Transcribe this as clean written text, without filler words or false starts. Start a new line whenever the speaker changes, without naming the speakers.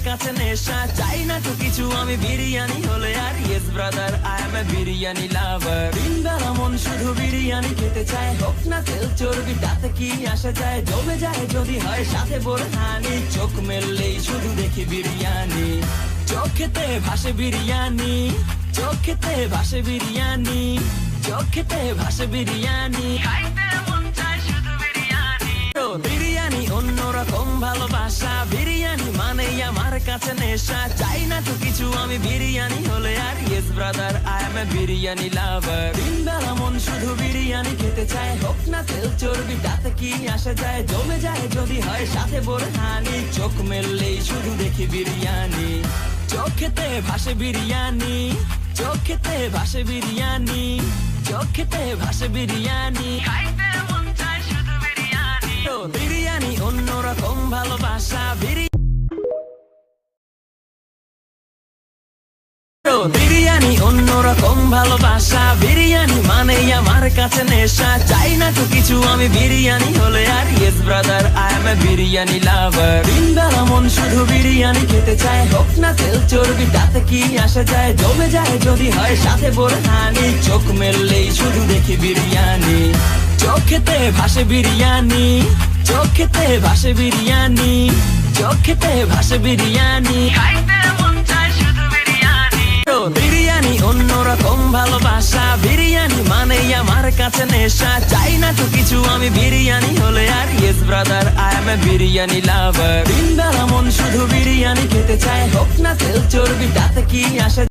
কাছে নেশা, চাই না তো কিছু আমি বিরিয়ানি হলে আর। Yes brother, I M A biryani লাভার। দিনবেলা মন শুধু বিরিয়ানি খেতে চায়, হোক না তেল চর্বি তাতে কি আসা যায়। জমে যায় যদি হয় সাথে বোরহানি, চোখ মেললেই শুধু দেখি বিরিয়ানি। চোখেতে ভাসে বিরিয়ানি, চোখেতে ভাসে বিরিয়ানি, চোখেতে ভাসে বিরিয়ানি, খাইতে মন চায় শুধু বিরিয়ানি। বিরিয়ানি অন্যরকম ভালোবাসা, বিরিয়ানি মানেই আমার কাছে নেশা, চাই না তো কিছু আমি বিরিয়ানি হলে আর। Yes brother, I M A biryani লাভার। দিনবেলা মন শুধু বিরিয়ানি খেতে চায়, হোক না তেল চর্বি তাতে কি আসা যায়। জমে যায় যদি হয় সাথে বোরহানি, চোখ মেললেই শুধু দেখি বিরিয়ানি। চোখেতে ভাসে বিরিয়ানি, চোখেতে ভাসে বিরিয়ানি, চোখেতে ভাসে বিরিয়ানি, খাইতে মন চায় শুধু বিরিয়ানি। বিরিয়ানি অন্যরকম ভালোবাসা, বিরিয়ানি অন্যরকম ভালোবাসা, বিরিয়ানি মানেই আমার কাছে নেশা, চাই না তো কিছু আমি বিরিয়ানি হলে আর। Yes brother, I M A biryani লাভার। দিনবেলা মন শুধু বিরিয়ানি খেতে চায়, হোক না তেল চর্বি তাতে কি আসা যায়। জমে যায় যদি হয় সাথে বোরহানি, চোখ মেললেই শুধু দেখি বিরিয়ানি। চোখেতে ভাসে বিরিয়ানি, চোখেতে ভাসে বিরিয়ানি, চোখেতে ভাসে বিরিয়ানি, খাইতে মন চায় শুধু বিরিয়ানি। বিরিয়ানি অন্যরকম ভালোবাসা, বিরিয়ানি মানেই আমার কাছে নেশা, চাই না তো কিছু আমি বিরিয়ানি হলে আর। Yes brother, I M A biryani লাভার। দিনবেলা মন শুধু বিরিয়ানি খেতে চায়, হোক না তেল চর্বি তাতে কি আসে।